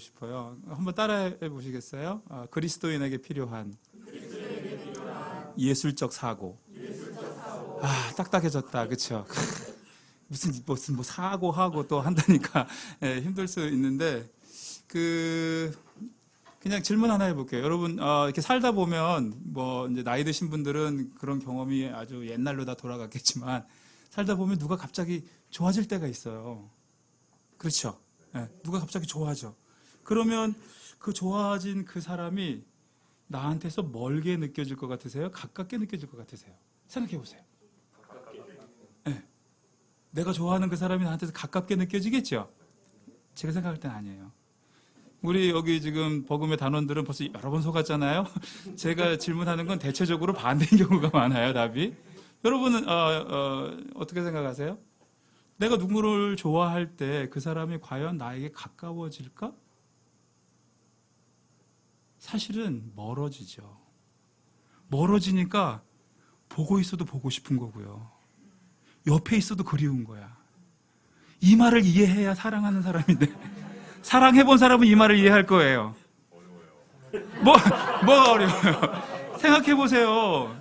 싶어요. 한번 따라해 보시겠어요? 그리스도인에게 필요한 예술적 사고. 딱딱해졌다. 그렇죠? 무슨 사고하고 또 한다니까 힘들 수 있는데 그냥 질문 하나 해볼게요. 여러분 이렇게 살다 보면 뭐 이제 나이 드신 분들은 그런 경험이 아주 옛날로 다 돌아갔겠지만 살다 보면 누가 갑자기 좋아질 때가 있어요. 그렇죠? 누가 갑자기 좋아져. 그러면 그 좋아진 그 사람이 나한테서 멀게 느껴질 것 같으세요? 가깝게 느껴질 것 같으세요? 생각해 보세요. 내가 좋아하는 그 사람이 나한테서 가깝게 느껴지겠죠? 제가 생각할 땐 아니에요. 우리 여기 지금 버금의 단원들은 벌써 여러 번 속았잖아요. 제가 질문하는 건 대체적으로 반대인 경우가 많아요, 답이. 여러분은 어떻게 생각하세요? 내가 누구를 좋아할 때 그 사람이 과연 나에게 가까워질까? 사실은 멀어지죠. 멀어지니까 보고 있어도 보고 싶은 거고요. 옆에 있어도 그리운 거야. 이 말을 이해해야 사랑하는 사람인데 사랑해본 사람은 이 말을 이해할 거예요. 뭐가 어려워요? 생각해보세요.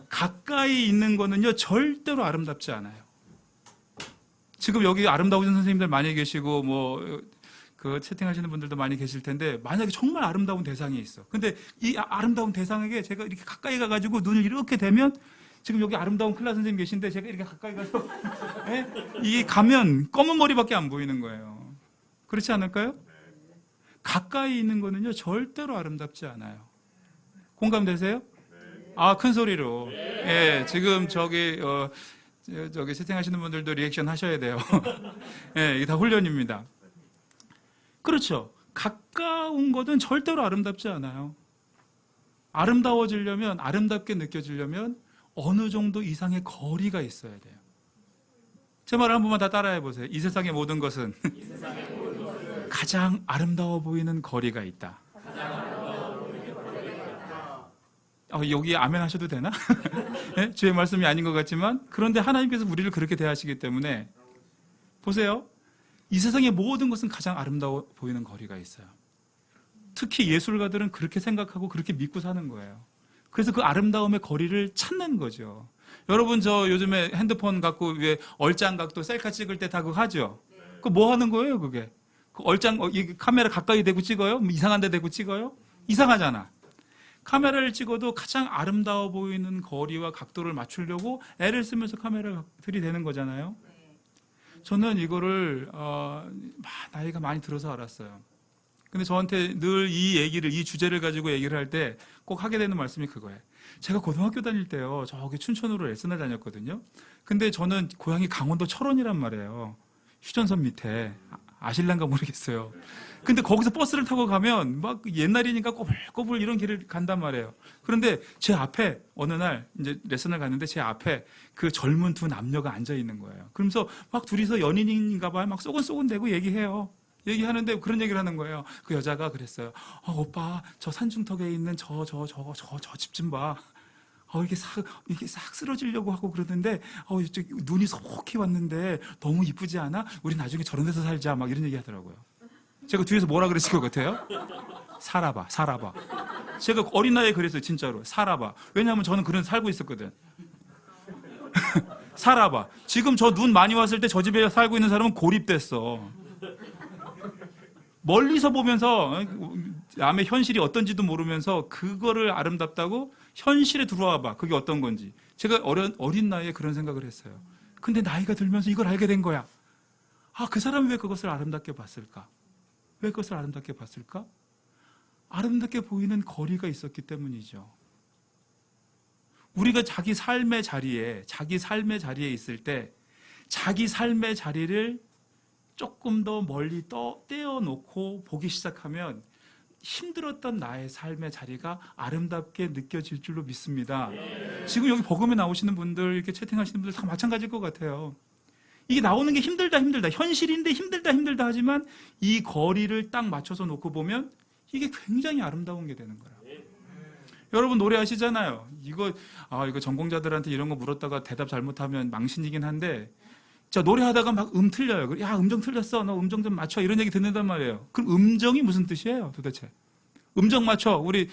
가까이 있는 거는요 절대로 아름답지 않아요. 지금 여기 아름다우신 선생님들 많이 계시고 그 채팅하시는 분들도 많이 계실 텐데 만약에 정말 아름다운 대상이 있어. 근데 이 아름다운 대상에게 제가 이렇게 가까이 가가지고 눈을 이렇게 대면 지금 여기 아름다운 클라 선생님 계신데 제가 이렇게 가까이 가서 이게 가면 검은 머리밖에 안 보이는 거예요. 그렇지 않을까요? 가까이 있는 거는요 절대로 아름답지 않아요. 공감되세요? 큰 소리로. 지금 저기 채팅하시는 분들도 리액션 하셔야 돼요. 이게 다 훈련입니다. 그렇죠. 가까운 것은 절대로 아름답지 않아요. 아름다워지려면, 아름답게 느껴지려면 어느 정도 이상의 거리가 있어야 돼요. 제 말을 한 번만 다 따라해 보세요. 이 세상의 모든 것은 가장 아름다워 보이는 거리가 있다. 여기 아멘 하셔도 되나? 주의 말씀이 아닌 것 같지만 그런데 하나님께서 우리를 그렇게 대하시기 때문에 보세요. 이 세상의 모든 것은 가장 아름다워 보이는 거리가 있어요. 특히 예술가들은 그렇게 생각하고 그렇게 믿고 사는 거예요. 그래서 그 아름다움의 거리를 찾는 거죠. 여러분 저 요즘에 핸드폰 갖고 왜 얼짱 각도 셀카 찍을 때 다 그거 하죠? 그거 뭐 하는 거예요 그게? 그 얼짱 카메라 가까이 대고 찍어요? 이상한 데 대고 찍어요? 이상하잖아. 카메라를 찍어도 가장 아름다워 보이는 거리와 각도를 맞추려고 애를 쓰면서 카메라를 들이대는 거잖아요. 저는 이거를 나이가 많이 들어서 알았어요. 근데 저한테 늘 이 주제를 가지고 얘기를 할 때 꼭 하게 되는 말씀이 그거예요. 제가 고등학교 다닐 때요, 저기 춘천으로 레슨을 다녔거든요. 근데 저는 고향이 강원도 철원이란 말이에요. 휴전선 밑에. 아실란가 모르겠어요. 근데 거기서 버스를 타고 가면 막 옛날이니까 꼬불꼬불 이런 길을 간단 말이에요. 그런데 제 앞에 어느 날 이제 레슨을 갔는데 제 앞에 그 젊은 두 남녀가 앉아 있는 거예요. 그러면서 막 둘이서 연인인가 봐요. 막 쏘곤쏘곤대고 얘기해요. 얘기하는데 그런 얘기를 하는 거예요. 그 여자가 그랬어요. 오빠, 저 산중턱에 있는 저 집 좀 봐. 이게 싹 쓰러지려고 하고 그러는데, 눈이 속히 왔는데 너무 이쁘지 않아? 우리 나중에 저런 데서 살자. 막 이런 얘기 하더라고요. 제가 뒤에서 뭐라 그랬을 것 같아요? 살아봐. 제가 어린 나이에 그랬어요, 진짜로. 살아봐. 왜냐하면 저는 그런 살고 있었거든. 살아봐. 지금 저 눈 많이 왔을 때 저 집에 살고 있는 사람은 고립됐어. 멀리서 보면서 남의 현실이 어떤지도 모르면서 그거를 아름답다고 현실에 들어와 봐. 그게 어떤 건지. 제가 어린 나이에 그런 생각을 했어요. 근데 나이가 들면서 이걸 알게 된 거야. 그 사람이 왜 그것을 아름답게 봤을까? 왜 그것을 아름답게 봤을까? 아름답게 보이는 거리가 있었기 때문이죠. 우리가 자기 삶의 자리에 있을 때 자기 삶의 자리를 조금 더 멀리 떼어놓고 보기 시작하면 힘들었던 나의 삶의 자리가 아름답게 느껴질 줄로 믿습니다. 지금 여기 복음에 나오시는 분들, 이렇게 채팅하시는 분들 다 마찬가지일 것 같아요. 이게 나오는 게 힘들다. 현실인데 힘들다 하지만 이 거리를 딱 맞춰서 놓고 보면 이게 굉장히 아름다운 게 되는 거예요. 여러분 노래하시잖아요. 이거 전공자들한테 이런 거 물었다가 대답 잘못하면 망신이긴 한데 자, 노래하다가 막 틀려요. 야, 음정 틀렸어. 너 음정 좀 맞춰. 이런 얘기 듣는단 말이에요. 그럼 음정이 무슨 뜻이에요, 도대체? 음정 맞춰. 우리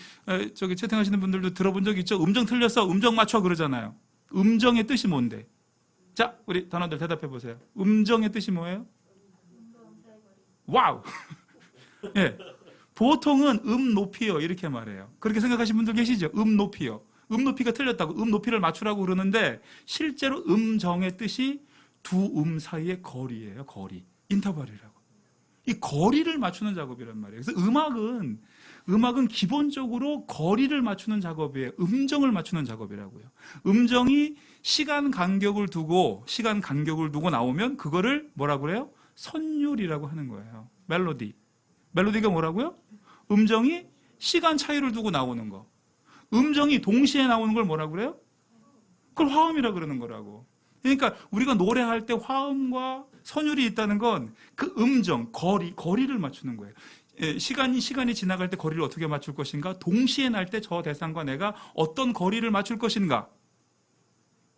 저기 채팅하시는 분들도 들어본 적 있죠? 음정 틀렸어. 음정 맞춰 그러잖아요. 음정의 뜻이 뭔데? 자, 우리 단원들 대답해 보세요. 음정의 뜻이 뭐예요? 와우. 예. 보통은 높이요 이렇게 말해요. 그렇게 생각하시는 분들 계시죠? 높이요. 높이가 틀렸다고 높이를 맞추라고 그러는데 실제로 음정의 뜻이 두 사이의 거리예요. 거리. 인터벌이라고. 이 거리를 맞추는 작업이란 말이에요. 그래서 음악은 기본적으로 거리를 맞추는 작업이에요. 음정을 맞추는 작업이라고요. 음정이 시간 간격을 두고 나오면 그거를 뭐라고 그래요? 선율이라고 하는 거예요. 멜로디. 멜로디가 뭐라고요? 음정이 시간 차이를 두고 나오는 거. 음정이 동시에 나오는 걸 뭐라고 그래요? 그걸 화음이라고 그러는 거라고. 그러니까 우리가 노래할 때 화음과 선율이 있다는 건 그 음정, 거리를 맞추는 거예요. 시간이 지나갈 때 거리를 어떻게 맞출 것인가? 동시에 날 때 저 대상과 내가 어떤 거리를 맞출 것인가?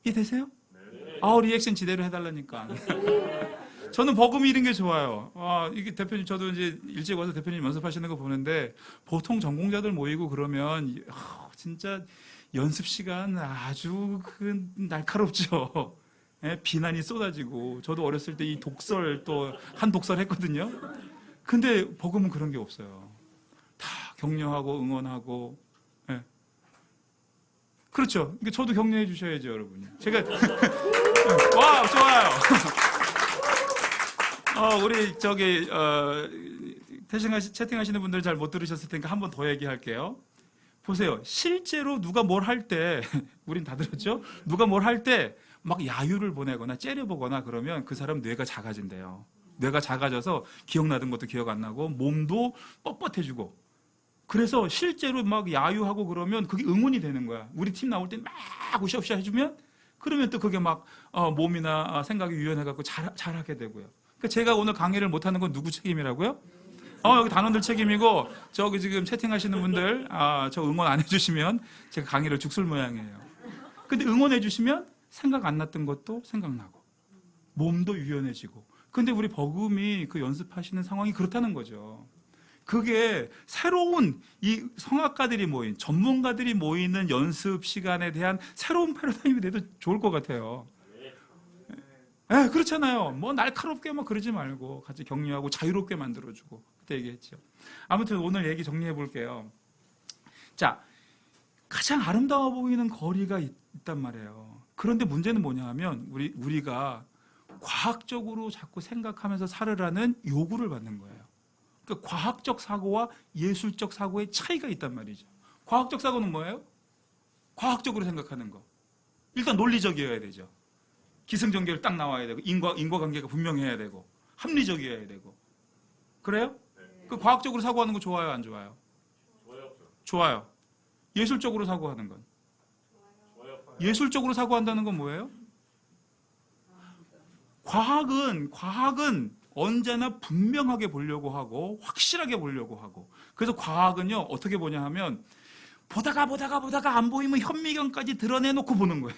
이해되세요? 리액션 제대로 해달라니까. 저는 버금이 이런 게 좋아요. 이게 대표님, 저도 이제 일찍 와서 대표님 연습하시는 거 보는데 보통 전공자들 모이고 그러면 진짜 연습 시간 아주 날카롭죠. 비난이 쏟아지고 저도 어렸을 때 이 독설 또 한 독설 했거든요. 근데 버금은 그런 게 없어요. 다 격려하고 응원하고. 그렇죠. 저도 격려해 주셔야죠, 여러분. 제가 와, 좋아요. 우리 저기 채팅하시는 분들 잘 못 들으셨을 테니까 한 번 더 얘기할게요. 보세요. 실제로 누가 뭘 할 때 우린 다 들었죠? 누가 뭘 할 때 막 야유를 보내거나 째려보거나 그러면 그 사람 뇌가 작아진대요. 뇌가 작아져서 기억나던 것도 기억 안 나고 몸도 뻣뻣해지고. 그래서 실제로 막 야유하고 그러면 그게 응원이 되는 거야. 우리 팀 나올 때 막 으쌰으쌰 해주면 그러면 또 그게 막 몸이나 생각이 유연해갖고 잘하게 되고요. 그러니까 제가 오늘 강의를 못하는 건 누구 책임이라고요? 여기 단원들 책임이고 저기 지금 채팅하시는 분들 저 응원 안 해주시면 제가 강의를 죽술 모양이에요. 근데 응원해 주시면 생각 안 났던 것도 생각나고 몸도 유연해지고. 근데 우리 버금이 그 연습하시는 상황이 그렇다는 거죠. 그게 새로운 이 성악가들이 모인 전문가들이 모이는 연습 시간에 대한 새로운 패러다임이 돼도 좋을 것 같아요. 그렇잖아요. 뭐 날카롭게 막 그러지 말고 같이 격려하고 자유롭게 만들어주고 그때 얘기했죠. 아무튼 오늘 얘기 정리해 볼게요. 자, 가장 아름다워 보이는 거리가 있단 말이에요. 그런데 문제는 뭐냐 하면 우리가 과학적으로 자꾸 생각하면서 살으라는 요구를 받는 거예요. 그러니까 과학적 사고와 예술적 사고의 차이가 있단 말이죠. 과학적 사고는 뭐예요? 과학적으로 생각하는 거. 일단 논리적이어야 되죠. 기승전결 딱 나와야 되고 인과관계가 분명해야 되고 합리적이어야 되고. 그래요? 그 과학적으로 사고하는 거 좋아요, 안 좋아요? 좋아요. 예술적으로 사고하는 건? 예술적으로 사고한다는 건 뭐예요? 과학은 언제나 분명하게 보려고 하고 확실하게 보려고 하고. 그래서 과학은요 어떻게 보냐 하면 보다가 안 보이면 현미경까지 드러내놓고 보는 거예요.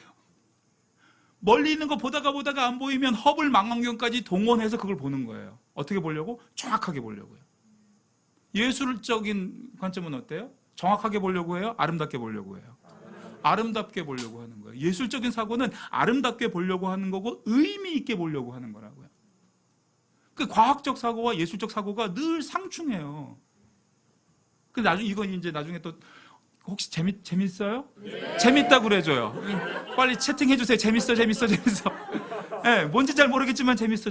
멀리 있는 거 보다가 안 보이면 허블 망원경까지 동원해서 그걸 보는 거예요. 어떻게 보려고? 정확하게 보려고요. 예술적인 관점은 어때요? 정확하게 보려고 해요? 아름답게 보려고 해요? 아름답게 보려고 하는 거예요. 예술적인 사고는 아름답게 보려고 하는 거고 의미 있게 보려고 하는 거라고요. 그 과학적 사고와 예술적 사고가 늘 상충해요. 그 나중에 또 혹시 재밌어요? 네. 재밌다고 그래줘요. 빨리 채팅해 주세요. 재밌어. 네, 뭔지 잘 모르겠지만 재밌어.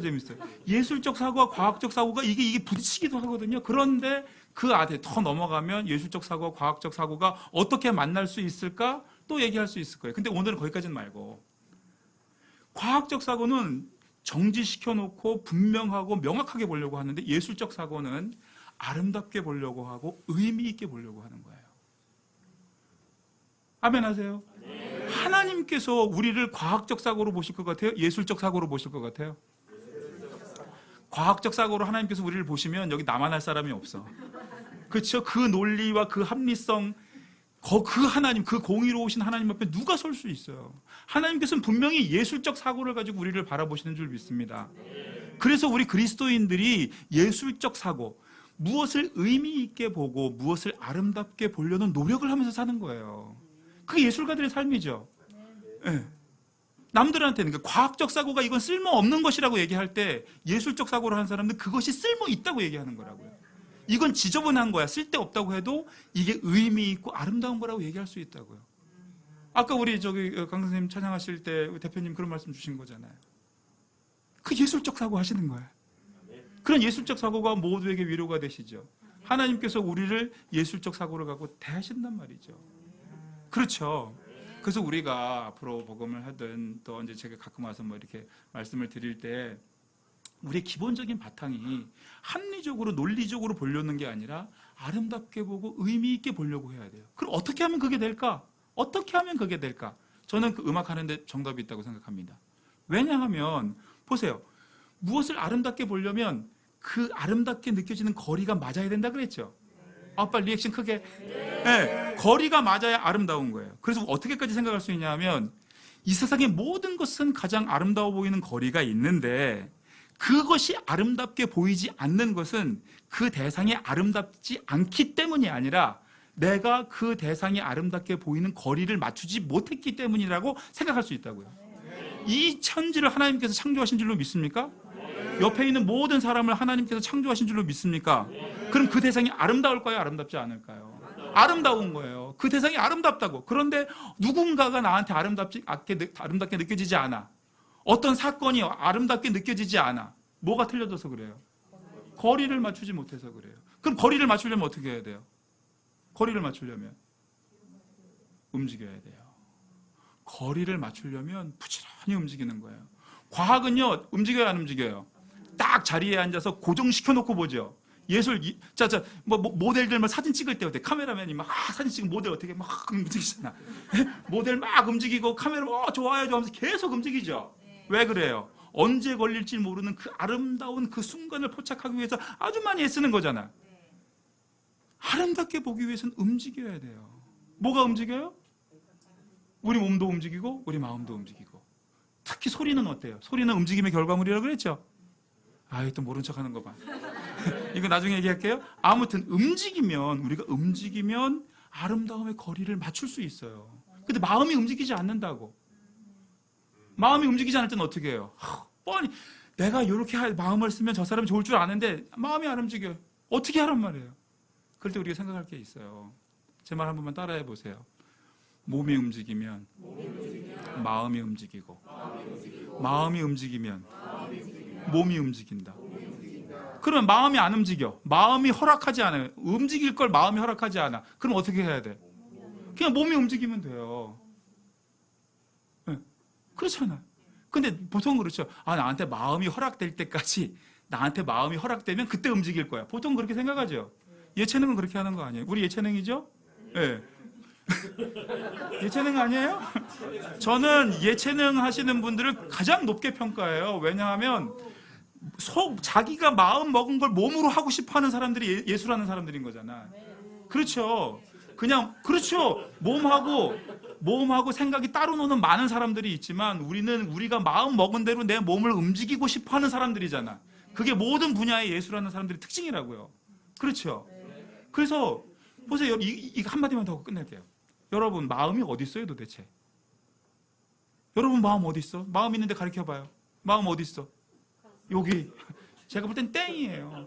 예술적 사고와 과학적 사고가 이게 부딪히기도 하거든요. 그런데 그 안에 더 넘어가면 예술적 사고와 과학적 사고가 어떻게 만날 수 있을까? 또 얘기할 수 있을 거예요. 근데 오늘은 거기까지는 말고. 과학적 사고는 정지시켜놓고 분명하고 명확하게 보려고 하는데 예술적 사고는 아름답게 보려고 하고 의미 있게 보려고 하는 거예요. 아멘 하세요? 네. 하나님께서 우리를 과학적 사고로 보실 것 같아요? 예술적 사고로 보실 것 같아요? 과학적 사고로 하나님께서 우리를 보시면 여기 나만 할 사람이 없어. 그렇죠? 그 논리와 그 합리성 그 하나님, 그 공의로우신 하나님 앞에 누가 설 수 있어요? 하나님께서는 분명히 예술적 사고를 가지고 우리를 바라보시는 줄 믿습니다. 그래서 우리 그리스도인들이 예술적 사고, 무엇을 의미 있게 보고 무엇을 아름답게 보려는 노력을 하면서 사는 거예요. 그게 예술가들의 삶이죠. 네. 남들한테는 과학적 사고가 이건 쓸모없는 것이라고 얘기할 때 예술적 사고를 하는 사람들은 그것이 쓸모 있다고 얘기하는 거라고요. 이건 지저분한 거야, 쓸데없다고 해도 이게 의미 있고 아름다운 거라고 얘기할 수 있다고요. 아까 우리 강 선생님 찬양하실 때 대표님 그런 말씀 주신 거잖아요. 그 예술적 사고 하시는 거예요. 그런 예술적 사고가 모두에게 위로가 되시죠. 하나님께서 우리를 예술적 사고를 갖고 대하신단 말이죠. 그렇죠. 그래서 우리가 앞으로 복음을 하든 또 이제 제가 가끔 와서 뭐 이렇게 말씀을 드릴 때 우리의 기본적인 바탕이 합리적으로 논리적으로 보려는 게 아니라 아름답게 보고 의미 있게 보려고 해야 돼요. 그럼 어떻게 하면 그게 될까? 어떻게 하면 그게 될까? 저는 그 음악 하는데 정답이 있다고 생각합니다. 왜냐하면 보세요. 무엇을 아름답게 보려면 그 아름답게 느껴지는 거리가 맞아야 된다 그랬죠. 아빠 리액션 크게. 네, 거리가 맞아야 아름다운 거예요. 그래서 어떻게까지 생각할 수 있냐면 이 세상의 모든 것은 가장 아름다워 보이는 거리가 있는데 그것이 아름답게 보이지 않는 것은 그 대상이 아름답지 않기 때문이 아니라 내가 그 대상이 아름답게 보이는 거리를 맞추지 못했기 때문이라고 생각할 수 있다고요. 이 천지를 하나님께서 창조하신 줄로 믿습니까? 옆에 있는 모든 사람을 하나님께서 창조하신 줄로 믿습니까? 그럼 그 대상이 아름다울까요? 아름답지 않을까요? 아름다운 거예요. 그 대상이 아름답다고. 그런데 누군가가 나한테 아름답게 느껴지지 않아. 어떤 사건이 아름답게 느껴지지 않아. 뭐가 틀려져서 그래요? 거리를 맞추지 못해서 그래요. 그럼 거리를 맞추려면 어떻게 해야 돼요? 거리를 맞추려면 움직여야 돼요. 거리를 맞추려면 부지런히 움직이는 거예요. 과학은요, 움직여야 안 움직여요? 딱 자리에 앉아서 고정시켜 놓고 보죠. 모델들 사진 찍을 때 어때? 카메라맨이 막 사진 찍은 모델 어떻게 막 움직이잖아. 모델 막 움직이고 카메라 좋아요 하면서 계속 움직이죠. 왜 그래요? 언제 걸릴지 모르는 그 아름다운 그 순간을 포착하기 위해서 아주 많이 애쓰는 거잖아. 아름답게 보기 위해서는 움직여야 돼요. 뭐가 움직여요? 우리 몸도 움직이고 우리 마음도 움직이고. 특히 소리는 어때요? 소리는 움직임의 결과물이라고 그랬죠? 또 모른 척 하는 거 봐. 이거 나중에 얘기할게요. 아무튼 우리가 움직이면 아름다움의 거리를 맞출 수 있어요. 근데 마음이 움직이지 않는다고. 마음이 움직이지 않을 때는 어떻게 해요? 뻔히 내가 이렇게 마음을 쓰면 저 사람이 좋을 줄 아는데 마음이 안 움직여요. 어떻게 하란 말이에요? 그럴 때 우리가 생각할 게 있어요. 제 말 한 번만 따라해 보세요. 몸이 움직이면 마음이 움직이고 마음이 움직이면 몸이 움직인다. 그러면 마음이 안 움직여. 마음이 허락하지 않아요. 움직일 걸 마음이 허락하지 않아. 그럼 어떻게 해야 돼? 그냥 몸이 움직이면 돼요. 네. 그렇잖아. 근데 보통 그렇죠. 나한테 마음이 허락될 때까지, 나한테 마음이 허락되면 그때 움직일 거야. 보통 그렇게 생각하죠. 예체능은 그렇게 하는 거 아니에요? 우리 예체능이죠? 예. 예체능 아니에요? 저는 예체능 하시는 분들을 가장 높게 평가해요. 왜냐하면 자기가 마음 먹은 걸 몸으로 하고 싶어 하는 사람들이 예술하는 사람들인 거잖아. 그렇죠. 그렇죠. 몸하고 생각이 따로 노는 많은 사람들이 있지만 우리가 마음 먹은 대로 내 몸을 움직이고 싶어 하는 사람들이잖아. 그게 모든 분야의 예술하는 사람들의 특징이라고요. 그렇죠. 그래서 보세요. 이거 한마디만 더 하고 끝낼게요. 여러분 마음이 어디 있어요 도대체? 여러분 마음 어디 있어? 마음 있는데 가르쳐봐요. 마음 어디 있어? 여기. 제가 볼 땐 땡이에요.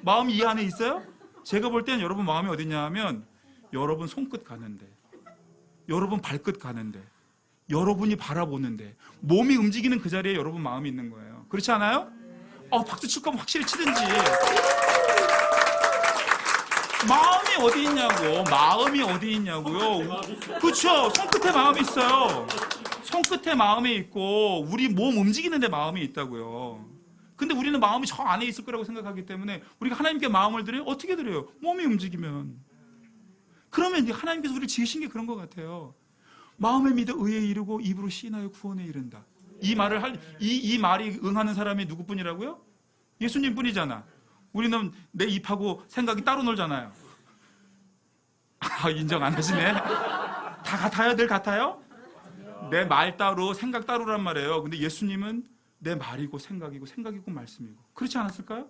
마음이 이 안에 있어요? 제가 볼 땐 여러분 마음이 어디 있냐 하면 여러분 손끝 가는데, 여러분 발끝 가는데, 여러분이 바라보는데, 몸이 움직이는 그 자리에 여러분 마음이 있는 거예요. 그렇지 않아요? 박수 칠 거면 확실히 치든지. 마음이 어디 있냐고. 마음이 어디 있냐고요. 그렇죠. 손끝에 마음이 있어요. 손끝에 마음이 있고 우리 몸 움직이는데 마음이 있다고요. 근데 우리는 마음이 저 안에 있을 거라고 생각하기 때문에 우리가 하나님께 마음을 드려요? 어떻게 드려요? 몸이 움직이면. 그러면 이제 하나님께서 우리를 지으신 게 그런 것 같아요. 마음에 믿어 의에 이르고 입으로 시인하여 구원에 이른다. 이 말이 응하는 사람이 누구뿐이라고요? 예수님뿐이잖아. 우리는 내 입하고 생각이 따로 놀잖아요. 인정 안 하시네. 다 같아요? 늘 같아요? 내 말 따로 생각 따로란 말이에요. 근데 예수님은 내 말이고 생각이고 말씀이고 그렇지 않았을까요?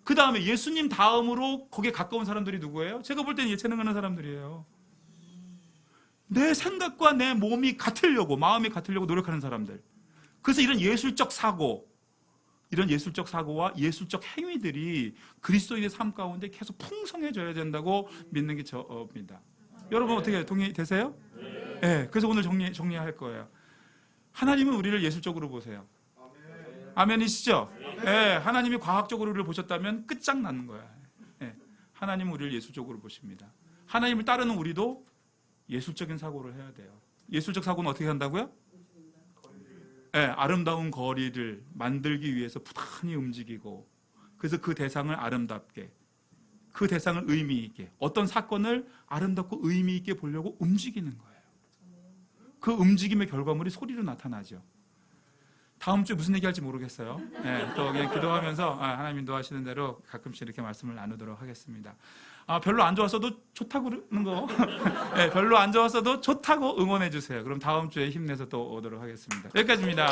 그 다음에 예수님 다음으로 거기에 가까운 사람들이 누구예요? 제가 볼 때는 예체능하는 사람들이에요. 내 생각과 내 몸이 같으려고, 마음이 같으려고 노력하는 사람들. 그래서 이런 예술적 사고와 예술적 행위들이 그리스도인의 삶 가운데 계속 풍성해져야 된다고 믿는 게 저입니다. 여러분 어떻게 동의되세요? 네. 그래서 오늘 정리할 거예요. 하나님은 우리를 예술적으로 보세요. 아멘이시죠? 네, 하나님이 과학적으로 우리를 보셨다면 끝장나는 거야. 네, 하나님은 우리를 예술적으로 보십니다. 하나님을 따르는 우리도 예술적인 사고를 해야 돼요. 예술적 사고는 어떻게 한다고요? 네, 아름다운 거리를 만들기 위해서 부단히 움직이고, 그래서 그 대상을 아름답게, 그 대상을 의미 있게, 어떤 사건을 아름답고 의미 있게 보려고 움직이는 거예요. 그 움직임의 결과물이 소리로 나타나죠. 다음 주에 무슨 얘기할지 모르겠어요. 네, 또 그냥 기도하면서 하나님 인도하시는 대로 가끔씩 이렇게 말씀을 나누도록 하겠습니다. 별로 안 좋았어도 좋다고 그러는 거. 네, 별로 안 좋았어도 좋다고 응원해 주세요. 그럼 다음 주에 힘내서 또 오도록 하겠습니다. 여기까지입니다.